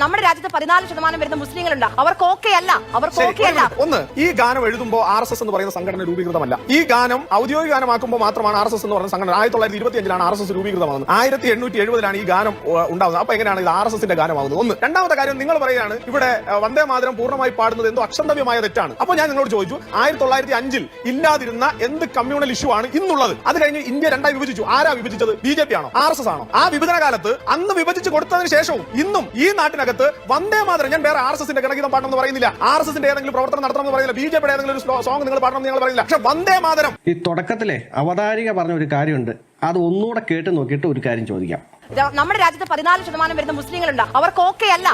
നമ്മുടെ രാജ്യത്ത് 14% വരുന്ന മുസ്ലിങ്ങളുണ്ട്. അവർക്ക് ഓക്കെ അല്ല, അവർക്ക് ഓക്കെ അല്ല. ഒന്ന്, ഈ ഗാനം എഴുതുമ്പോൾ RSS എന്ന് പറയുന്ന സംഘടന രൂപീകൃതമല്ല. ഈ ഗാനം ഔദ്യോഗിക ഗാനമാക്കുമ്പോൾ മാത്രമാണ് RSS എന്ന് പറയുന്ന സംഘടന 1925 RSS രൂപീകൃതമാകുന്നത്. 1870 ഈ ഗാനം ഉണ്ടാവുന്നത്. അപ്പൊ എങ്ങനെയാണ് ഇത് RSSന്റെ ഗാനമാകുന്നത്? ഒന്ന്. രണ്ടാമത്തെ കാര്യം, നിങ്ങൾ പറയുകയാണ് ഇവിടെ വന്ദേ മാതരം പൂർണ്ണമായി പാടുന്നത് എന്തോ അക്ഷന്തവ്യമായ തെറ്റാണ്. അപ്പൊ ഞാൻ നിങ്ങളോട് ചോദിച്ചു, 1905 ഇല്ലാതിരുന്ന എന്ത് കമ്മ്യൂണൽ ഇഷ്യൂ ആണ് ഇന്നുള്ളത്? അത് കഴിഞ്ഞ് ഇന്ത്യ രണ്ടായി വിഭജിച്ചു. ആരാ വിഭജിച്ചത്? BJP ആണോ? RSS ആണോ? ആ വിഭജന കാലത്ത് അന്ന് വിഭജിച്ച് കൊടുത്തതിന് ശേഷവും ഇന്നും ഈ നാട്ടിനകത്ത് വന്ദേ മാതരം, ഞാൻ വേറെ RSSന്റെ ഗണഗീതം പാടണമെന്ന് പറയുന്നില്ല, RSSന്റെ ഏതെങ്കിലും പ്രവർത്തനം നടത്തണമെന്ന് പറയുന്നില്ല, BJPയുടെ ഏതെങ്കിലും ഒരു സോങ് നിങ്ങൾ പാടണമെന്ന് ഞങ്ങൾ പറയുന്നില്ല. പക്ഷെ വന്ദേ മാതരം, ഈ തുടക്കത്തിലെ അവതാരിക പറഞ്ഞ ഒരു കാര്യമുണ്ട്, അത് ഒന്നുകൂടെ കേട്ട് നോക്കിയിട്ട് ഒരു കാര്യം ചോദിക്കാം. നമ്മുടെ രാജ്യത്ത് 14% വരുന്ന മുസ്ലിങ്ങളുണ്ട്. അവർക്ക് ഓക്കെ അല്ല.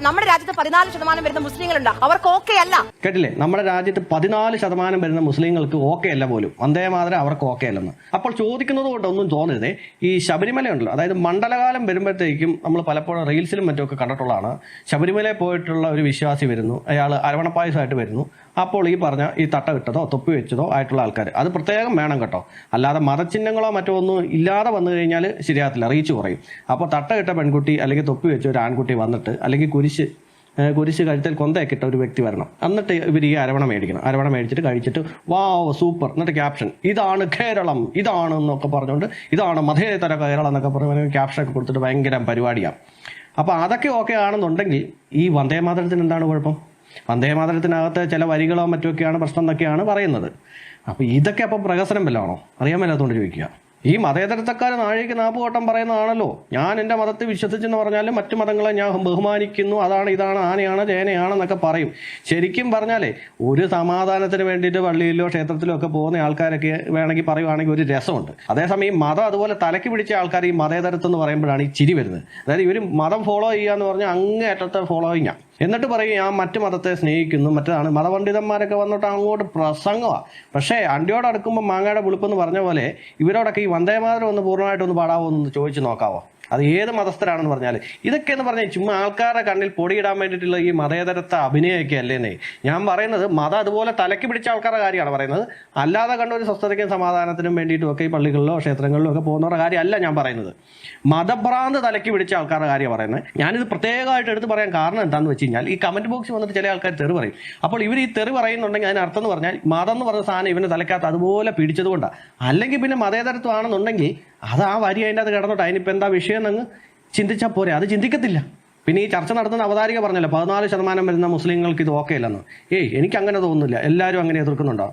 നമ്മുടെ രാജ്യത്ത് 14% വരുന്ന മുസ്ലിങ്ങളുണ്ട്. അവർക്ക് ഓക്കെ അല്ല. കേട്ടില്ലേ? നമ്മുടെ രാജ്യത്ത് 14% വരുന്ന മുസ്ലിങ്ങൾക്ക് ഓക്കെ അല്ല പോലും. വന്ദേ മാതരം അവർക്ക് ഓക്കെ അല്ലെന്ന്. അപ്പോൾ ചോദിക്കുന്നത് കൊണ്ടൊന്നും തോന്നരുതേ. ഈ ശബരിമല ഉണ്ടല്ലോ, അതായത് മണ്ഡലകാലം വരുമ്പോഴത്തേക്കും നമ്മൾ പലപ്പോഴും റീൽസിലും മറ്റുമൊക്കെ കണ്ടിട്ടുള്ളതാണ്. ശബരിമലയിൽ പോയിട്ടുള്ള ഒരു വിശ്വാസി വരുന്നു, അയാൾ അരവണപ്പായസമായിട്ട് വരുന്നു. അപ്പോൾ ഈ പറഞ്ഞ ഈ തട്ട ഇട്ടതോ തൊപ്പി വെച്ചതോ ആയിട്ടുള്ള ആൾക്കാർ അത് പ്രത്യേകം വേണം കേട്ടോ. അല്ലാതെ മതചിഹ്നങ്ങളോ മറ്റോ ഒന്നും ഇല്ലാതെ വന്നു കഴിഞ്ഞാൽ ശരിയാകത്തില്ല, റീച്ച് കുറയും. അപ്പോൾ തട്ട ഇട്ട പെൺകുട്ടി അല്ലെങ്കിൽ തൊപ്പി വെച്ച ഒരു ആൺകുട്ടി വന്നിട്ട്, അല്ലെങ്കിൽ കുരിശ് കഴുത്തിൽ കൊന്തയൊക്കെ ഇട്ട ഒരു വ്യക്തി വരണം. എന്നിട്ട് ഇവർ ഈ അരവണ മേടിക്കണം. അരവണ മേടിച്ചിട്ട് കഴിച്ചിട്ട് വാവ് സൂപ്പർ, എന്നിട്ട് ക്യാപ്ഷൻ ഇതാണ് കേരളം, ഇതാണ് എന്നൊക്കെ പറഞ്ഞുകൊണ്ട്, ഇതാണ് മതേതര കേരളം എന്നൊക്കെ പറഞ്ഞ് ക്യാപ്ഷനൊക്കെ കൊടുത്തിട്ട് ഭയങ്കര പരിപാടിയാണ്. അപ്പോൾ അതൊക്കെ ഓക്കെ ആണെന്നുണ്ടെങ്കിൽ ഈ വന്ദേ മാതരത്തിന് എന്താണ് കുഴപ്പം? വന്ദേ മാതരത്തിനകത്ത് ചില വരികളോ മറ്റൊക്കെയാണ് പ്രശ്നം എന്നൊക്കെയാണ് പറയുന്നത്. അപ്പോൾ ഇതൊക്കെ അപ്പോൾ പ്രഹസനം വല്ലതാണോ? അറിയാൻ മേലാത്തതുകൊണ്ട് ചോദിക്കുക. ഈ മതേതരത്വക്കാർ നാഴിക 40 വട്ടം പറയുന്നതാണല്ലോ, ഞാൻ എൻ്റെ മതത്തെ വിശ്വസിച്ചെന്ന് പറഞ്ഞാലും മറ്റു മതങ്ങളെ ഞാൻ ബഹുമാനിക്കുന്നു, അതാണ് ഇതാണ് ആനയാണ് ചേനയാണെന്നൊക്കെ പറയും. ശരിക്കും പറഞ്ഞാലേ ഒരു സമാധാനത്തിന് വേണ്ടിയിട്ട് പള്ളിയിലോ ക്ഷേത്രത്തിലോ ഒക്കെ പോകുന്ന ആൾക്കാരൊക്കെ വേണമെങ്കിൽ പറയുവാണെങ്കിൽ ഒരു രസമുണ്ട്. അതേസമയം മതം അതുപോലെ തലയ്ക്ക് പിടിച്ച ആൾക്കാർ ഈ മതേതരത്വം എന്ന് പറയുമ്പോഴാണ് ഈ ചിരി വരുന്നത്. അതായത് ഇവർ മതം ഫോളോ ചെയ്യുക എന്ന് പറഞ്ഞാൽ അങ്ങേയറ്റത്തെ ഫോളോയിങ്ങാണ്. എന്നിട്ട് പറയും ഞാൻ മറ്റു മതത്തെ സ്നേഹിക്കുന്നു, മറ്റതാണ്. മതപണ്ഡിതന്മാരൊക്കെ വന്നിട്ട് അങ്ങോട്ട് പ്രസംഗമാണ്. പക്ഷേ അണ്ടിയോട് അടുക്കുമ്പോൾ മാങ്ങയുടെ പുളിപ്പെന്ന് പറഞ്ഞ പോലെ ഇവരോടൊക്കെ ഈ വന്ദേ മാതരം ഒന്ന് പൂർണ്ണമായിട്ടൊന്ന് പാടാവോ എന്ന് ചോദിച്ച് നോക്കാവോ? അത് ഏത് മതസ്ഥരാണെന്ന് പറഞ്ഞാൽ ഇതൊക്കെ എന്ന് പറഞ്ഞാൽ ചുമ്മാ ആൾക്കാരുടെ കണ്ണിൽ പൊടിയിടാൻ വേണ്ടിയിട്ടുള്ള ഈ മതേതരത്തെ അഭിനയമൊക്കെ അല്ലേന്നേ ഞാൻ പറയുന്നത്. മതം അതുപോലെ തലയ്ക്ക് പിടിച്ച ആൾക്കാരുടെ കാര്യമാണ് പറയുന്നത്. അല്ലാതെ കണ്ട ഒരു സ്വസ്ഥതയ്ക്കും സമാധാനത്തിനും വേണ്ടിയിട്ടും ഒക്കെ ഈ പള്ളികളിലോ ക്ഷേത്രങ്ങളിലോ ഒക്കെ പോകുന്നവരുടെ കാര്യമല്ല ഞാൻ പറയുന്നത്. മതഭ്രാന്ത് തലയ്ക്ക് പിടിച്ച ആൾക്കാരുടെ കാര്യം പറയുന്നത്. ഞാനിത് പ്രത്യേകമായിട്ട് എടുത്ത് പറയാൻ കാരണം എന്താണെന്ന് വെച്ച് കഴിഞ്ഞാൽ, ഈ കമന്റ് ബോക്സിൽ വന്നിട്ട് ചില ആൾക്കാർ തെറി പറയും. അപ്പോൾ ഇവർ ഈ തെറി പറയുന്നുണ്ടെങ്കിൽ അതിന് അർത്ഥം എന്ന് പറഞ്ഞാൽ മതം എന്ന് പറഞ്ഞ സാധനം ഇവൻ്റെ തലയ്ക്കകത്ത് അതുപോലെ പിടിച്ചതുകൊണ്ടാണ്. അല്ലെങ്കിൽ പിന്നെ മതേതരത്വം ആണെന്നുണ്ടെങ്കിൽ അത് ആ വരി അതിൻ്റെ അത് കിടന്നോട്ടെ, അതിനിപ്പോൾ എന്താ വിഷയം എന്നങ്ങ് ചിന്തിച്ചാൽ പോരെ. അത് ചിന്തിക്കത്തില്ല. പിന്നെ ഈ ചർച്ച നടത്തുന്ന അവതാരിക പറഞ്ഞല്ലോ 14% വരുന്ന മുസ്ലിങ്ങൾക്ക് ഇത് ഓക്കെ അല്ലെന്ന്. എനിക്ക് അങ്ങനെ തോന്നുന്നില്ല. എല്ലാവരും അങ്ങനെ എതിർക്കുന്നുണ്ടോ?